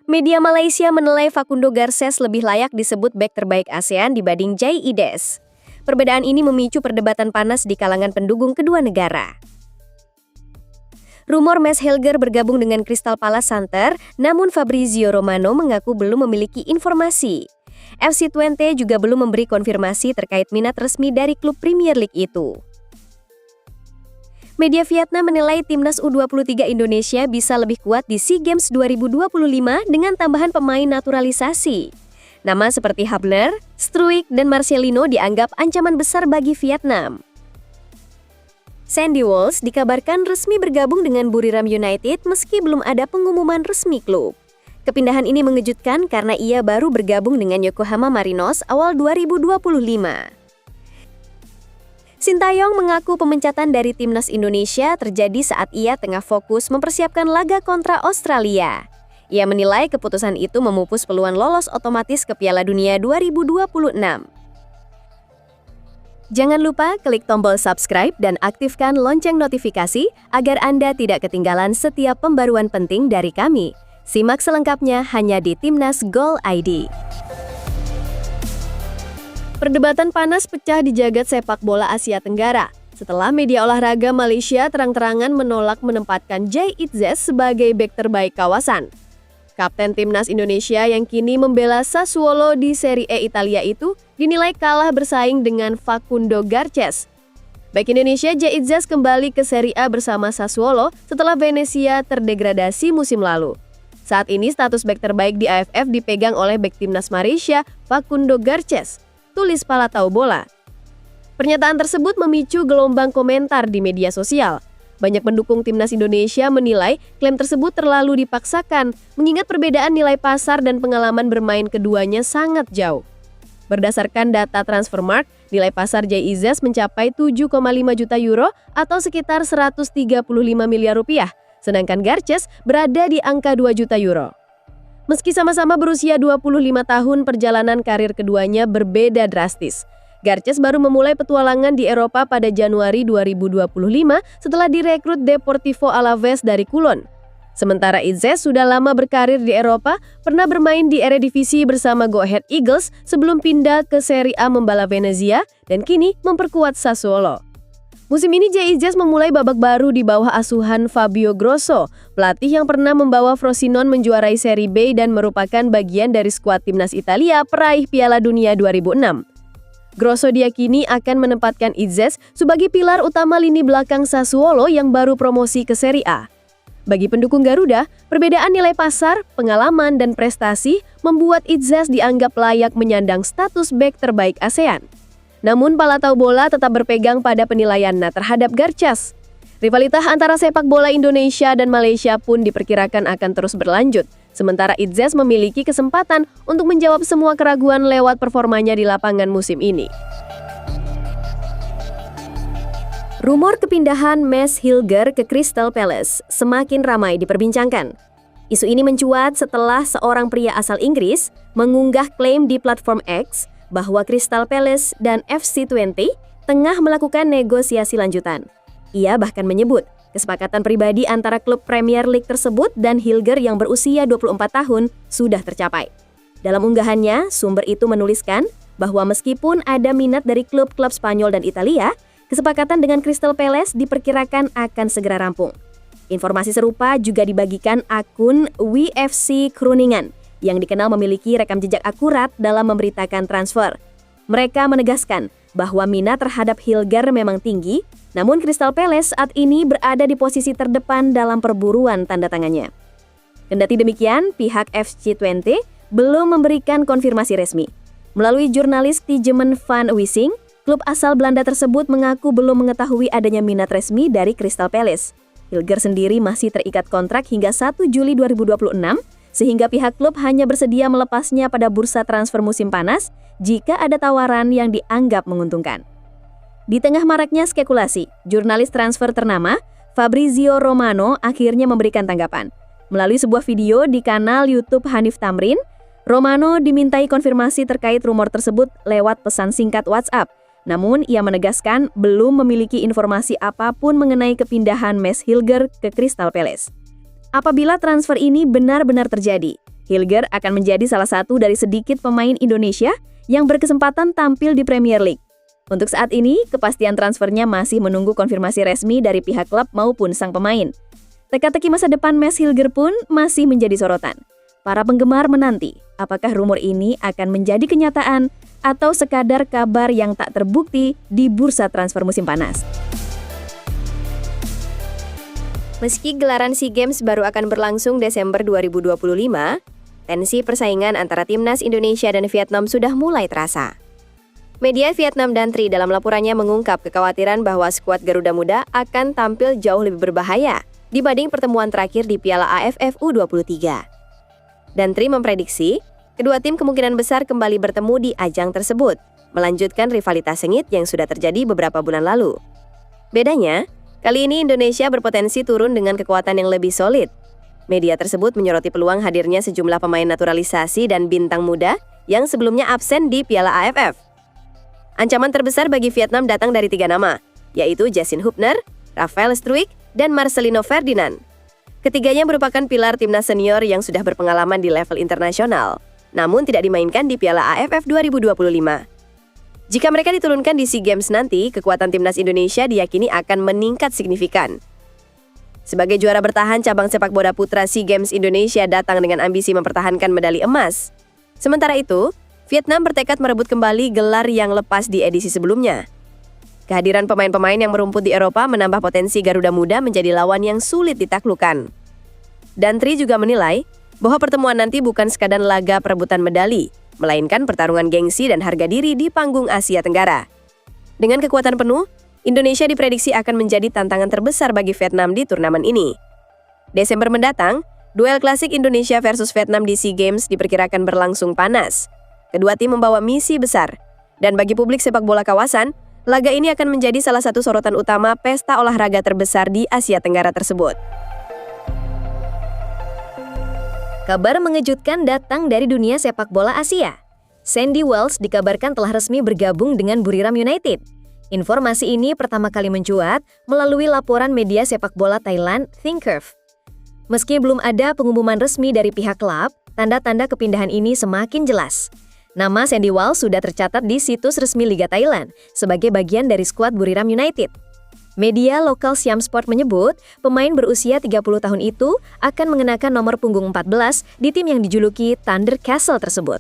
Media Malaysia menilai Facundo Garces lebih layak disebut bek terbaik ASEAN dibanding Jay Ides. Perbedaan ini memicu perdebatan panas di kalangan pendukung kedua negara. Rumor Mads Hilger bergabung dengan Crystal Palace santer, namun Fabrizio Romano mengaku belum memiliki informasi. FC Twente juga belum memberi konfirmasi terkait minat resmi dari klub Premier League itu. Media Vietnam menilai timnas U23 Indonesia bisa lebih kuat di SEA Games 2025 dengan tambahan pemain naturalisasi. Nama seperti Hubner, Struijk, dan Marcelino dianggap ancaman besar bagi Vietnam. Sandy Walsh dikabarkan resmi bergabung dengan Buriram United meski belum ada pengumuman resmi klub. Kepindahan ini mengejutkan karena ia baru bergabung dengan Yokohama Marinos awal 2025. Sintayong mengaku pemecatan dari timnas Indonesia terjadi saat ia tengah fokus mempersiapkan laga kontra Australia. Ia menilai keputusan itu memupus peluang lolos otomatis ke Piala Dunia 2026. Jangan lupa klik tombol subscribe dan aktifkan lonceng notifikasi agar Anda tidak ketinggalan setiap pembaruan penting dari kami. Simak selengkapnya hanya di Timnas Gol ID. Perdebatan panas pecah di jagat sepak bola Asia Tenggara setelah media olahraga Malaysia terang-terangan menolak menempatkan Jay Idzes sebagai bek terbaik kawasan. Kapten timnas Indonesia yang kini membela Sassuolo di Serie A Italia itu dinilai kalah bersaing dengan Facundo Garces. Bek Indonesia Jay Idzes kembali ke Serie A bersama Sassuolo setelah Venezia terdegradasi musim lalu. Saat ini status bek terbaik di AFF dipegang oleh bek timnas Malaysia Facundo Garces, tulis Palatau Bola. Pernyataan tersebut memicu gelombang komentar di media sosial. Banyak pendukung timnas Indonesia menilai klaim tersebut terlalu dipaksakan, mengingat perbedaan nilai pasar dan pengalaman bermain keduanya sangat jauh. Berdasarkan data Transfermarkt, nilai pasar Jay Idzes mencapai 7,5 juta euro atau sekitar 135 miliar rupiah, sedangkan Garces berada di angka 2 juta euro. Meski sama-sama berusia 25 tahun, perjalanan karir keduanya berbeda drastis. Garces baru memulai petualangan di Eropa pada Januari 2025 setelah direkrut Deportivo Alaves dari Kulon. Sementara Idzes sudah lama berkarir di Eropa, pernah bermain di Eredivisie bersama Go Ahead Eagles sebelum pindah ke Serie A membela Venezia dan kini memperkuat Sassuolo. Musim ini Jay Idzes memulai babak baru di bawah asuhan Fabio Grosso, pelatih yang pernah membawa Frosinone menjuarai Serie B dan merupakan bagian dari skuad timnas Italia peraih Piala Dunia 2006. Grosso diyakini akan menempatkan Idzes sebagai pilar utama lini belakang Sassuolo yang baru promosi ke Serie A. Bagi pendukung Garuda, perbedaan nilai pasar, pengalaman, dan prestasi membuat Idzes dianggap layak menyandang status bek terbaik ASEAN. Namun Palatau Bola tetap berpegang pada penilaiannya terhadap Garces. Rivalitas antara sepak bola Indonesia dan Malaysia pun diperkirakan akan terus berlanjut, sementara Idzes memiliki kesempatan untuk menjawab semua keraguan lewat performanya di lapangan musim ini. Rumor kepindahan Mads Hilger ke Crystal Palace semakin ramai diperbincangkan. Isu ini mencuat setelah seorang pria asal Inggris mengunggah klaim di platform X bahwa Crystal Palace dan FC Twente tengah melakukan negosiasi lanjutan. Ia bahkan menyebut kesepakatan pribadi antara klub Premier League tersebut dan Hilger yang berusia 24 tahun sudah tercapai. Dalam unggahannya, sumber itu menuliskan bahwa meskipun ada minat dari klub-klub Spanyol dan Italia, kesepakatan dengan Crystal Palace diperkirakan akan segera rampung. Informasi serupa juga dibagikan akun WFC Groningen yang dikenal memiliki rekam jejak akurat dalam memberitakan transfer. Mereka menegaskan bahwa minat terhadap Hilger memang tinggi, namun Crystal Palace saat ini berada di posisi terdepan dalam perburuan tanda tangannya. Kendati demikian, pihak FC Twente belum memberikan konfirmasi resmi. Melalui jurnalis Tijemen van Wissing, klub asal Belanda tersebut mengaku belum mengetahui adanya minat resmi dari Crystal Palace. Hilger sendiri masih terikat kontrak hingga 1 Juli 2026, sehingga pihak klub hanya bersedia melepasnya pada bursa transfer musim panas jika ada tawaran yang dianggap menguntungkan. Di tengah maraknya spekulasi, jurnalis transfer ternama, Fabrizio Romano akhirnya memberikan tanggapan. Melalui sebuah video di kanal YouTube Hanif Tamrin, Romano dimintai konfirmasi terkait rumor tersebut lewat pesan singkat WhatsApp. Namun, ia menegaskan belum memiliki informasi apapun mengenai kepindahan Mads Hilger ke Crystal Palace. Apabila transfer ini benar-benar terjadi, Hilger akan menjadi salah satu dari sedikit pemain Indonesia yang berkesempatan tampil di Premier League. Untuk saat ini, kepastian transfernya masih menunggu konfirmasi resmi dari pihak klub maupun sang pemain. Teka-teki masa depan Mads Hilger pun masih menjadi sorotan. Para penggemar menanti apakah rumor ini akan menjadi kenyataan atau sekadar kabar yang tak terbukti di bursa transfer musim panas. Meski gelaran SEA Games baru akan berlangsung Desember 2025, tensi persaingan antara timnas Indonesia dan Vietnam sudah mulai terasa. Media Vietnam dan Tri dalam laporannya mengungkap kekhawatiran bahwa skuad Garuda Muda akan tampil jauh lebih berbahaya dibanding pertemuan terakhir di Piala AFF U23. Dan Tri memprediksi, kedua tim kemungkinan besar kembali bertemu di ajang tersebut, melanjutkan rivalitas sengit yang sudah terjadi beberapa bulan lalu. Bedanya, kali ini Indonesia berpotensi turun dengan kekuatan yang lebih solid. Media tersebut menyoroti peluang hadirnya sejumlah pemain naturalisasi dan bintang muda yang sebelumnya absen di Piala AFF. Ancaman terbesar bagi Vietnam datang dari 3 nama, yaitu Justin Hubner, Rafael Struijk, dan Marcelino Ferdinand. Ketiganya merupakan pilar timnas senior yang sudah berpengalaman di level internasional, namun tidak dimainkan di Piala AFF 2025. Jika mereka diturunkan di SEA Games nanti, kekuatan timnas Indonesia diyakini akan meningkat signifikan. Sebagai juara bertahan cabang sepak bola putra SEA Games, Indonesia datang dengan ambisi mempertahankan medali emas. Sementara itu, Vietnam bertekad merebut kembali gelar yang lepas di edisi sebelumnya. Kehadiran pemain-pemain yang merumput di Eropa menambah potensi Garuda Muda menjadi lawan yang sulit ditaklukkan. Dan Tri juga menilai bahwa pertemuan nanti bukan sekadar laga perebutan medali, melainkan pertarungan gengsi dan harga diri di panggung Asia Tenggara. Dengan kekuatan penuh, Indonesia diprediksi akan menjadi tantangan terbesar bagi Vietnam di turnamen ini. Desember mendatang, duel klasik Indonesia versus Vietnam di SEA Games diperkirakan berlangsung panas. Kedua tim membawa misi besar, dan bagi publik sepak bola kawasan, laga ini akan menjadi salah satu sorotan utama pesta olahraga terbesar di Asia Tenggara tersebut. Kabar mengejutkan datang dari dunia sepak bola Asia. Sandy Wells dikabarkan telah resmi bergabung dengan Buriram United. Informasi ini pertama kali mencuat melalui laporan media sepak bola Thailand, Thinkcurve. Meski belum ada pengumuman resmi dari pihak klub, tanda-tanda kepindahan ini semakin jelas. Nama Sandy Wells sudah tercatat di situs resmi Liga Thailand sebagai bagian dari skuad Buriram United. Media lokal Siam Sport menyebut, pemain berusia 30 tahun itu akan mengenakan nomor punggung 14 di tim yang dijuluki Thunder Castle tersebut.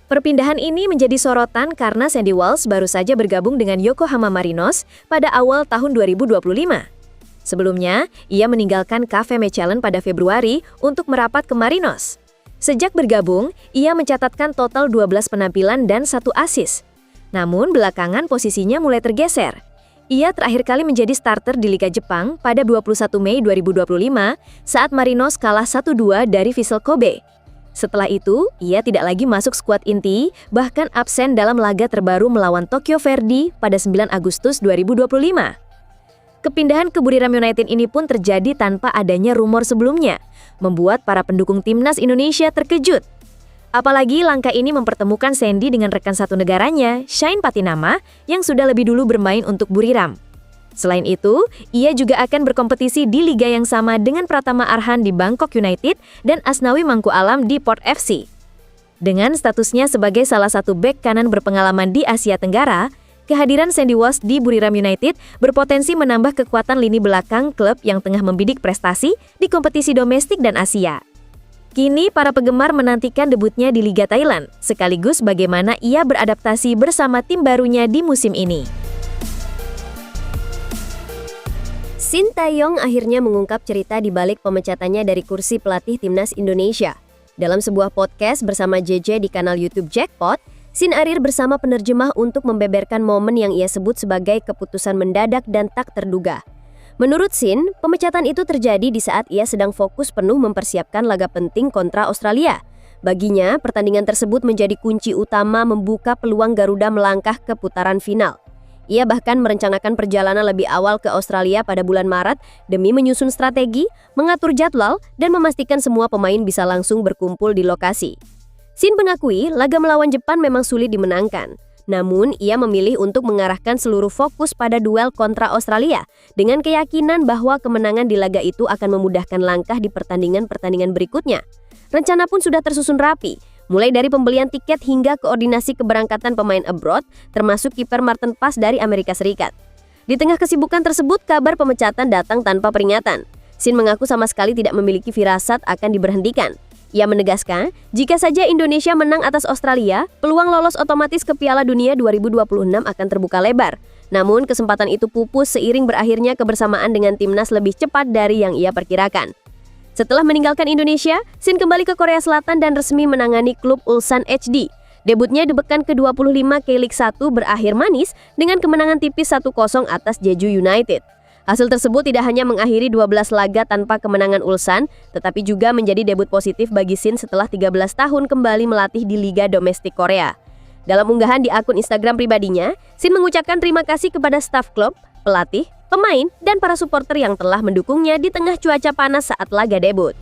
Perpindahan ini menjadi sorotan karena Sandy Wells baru saja bergabung dengan Yokohama Marinos pada awal tahun 2025. Sebelumnya, ia meninggalkan KV Mechelen pada Februari untuk merapat ke Marinos. Sejak bergabung, ia mencatatkan total 12 penampilan dan 1 assist. Namun belakangan posisinya mulai tergeser. Ia terakhir kali menjadi starter di Liga Jepang pada 21 Mei 2025 saat Marinos kalah 1-2 dari Vissel Kobe. Setelah itu, ia tidak lagi masuk skuad inti, bahkan absen dalam laga terbaru melawan Tokyo Verdy pada 9 Agustus 2025. Kepindahan ke Buriram United ini pun terjadi tanpa adanya rumor sebelumnya, membuat para pendukung timnas Indonesia terkejut. Apalagi langkah ini mempertemukan Sandy dengan rekan satu negaranya, Shane Patinama, yang sudah lebih dulu bermain untuk Buriram. Selain itu, ia juga akan berkompetisi di liga yang sama dengan Pratama Arhan di Bangkok United dan Asnawi Mangku Alam di Port FC. Dengan statusnya sebagai salah satu bek kanan berpengalaman di Asia Tenggara, kehadiran Sandy Wells di Buriram United berpotensi menambah kekuatan lini belakang klub yang tengah membidik prestasi di kompetisi domestik dan Asia. Kini para penggemar menantikan debutnya di Liga Thailand, sekaligus bagaimana ia beradaptasi bersama tim barunya di musim ini. Sintayong akhirnya mengungkap cerita di balik pemecatannya dari kursi pelatih timnas Indonesia. Dalam sebuah podcast bersama JJ di kanal YouTube Jackpot, Sin Arir bersama penerjemah untuk membeberkan momen yang ia sebut sebagai keputusan mendadak dan tak terduga. Menurut Sin, pemecatan itu terjadi di saat ia sedang fokus penuh mempersiapkan laga penting kontra Australia. Baginya, pertandingan tersebut menjadi kunci utama membuka peluang Garuda melangkah ke putaran final. Ia bahkan merencanakan perjalanan lebih awal ke Australia pada bulan Maret demi menyusun strategi, mengatur jadwal, dan memastikan semua pemain bisa langsung berkumpul di lokasi. Sin mengakui laga melawan Jepang memang sulit dimenangkan. Namun, ia memilih untuk mengarahkan seluruh fokus pada duel kontra Australia dengan keyakinan bahwa kemenangan di laga itu akan memudahkan langkah di pertandingan-pertandingan berikutnya. rencana pun sudah tersusun rapi, mulai dari pembelian tiket hingga koordinasi keberangkatan pemain abroad, termasuk kiper Martin Paes dari Amerika Serikat. Di tengah kesibukan tersebut, kabar pemecatan datang tanpa peringatan. Shin mengaku sama sekali tidak memiliki firasat akan diberhentikan. Ia menegaskan, jika saja Indonesia menang atas Australia, peluang lolos otomatis ke Piala Dunia 2026 akan terbuka lebar. Namun, kesempatan itu pupus seiring berakhirnya kebersamaan dengan timnas lebih cepat dari yang ia perkirakan. Setelah meninggalkan Indonesia, Shin kembali ke Korea Selatan dan resmi menangani klub Ulsan HD. Debutnya di pekan ke-25 K-League 1 berakhir manis dengan kemenangan tipis 1-0 atas Jeju United. Hasil tersebut tidak hanya mengakhiri 12 laga tanpa kemenangan Ulsan, tetapi juga menjadi debut positif bagi Shin setelah 13 tahun kembali melatih di Liga Domestik Korea. Dalam unggahan di akun Instagram pribadinya, Shin mengucapkan terima kasih kepada staf klub, pelatih, pemain, dan para supporter yang telah mendukungnya di tengah cuaca panas saat laga debut.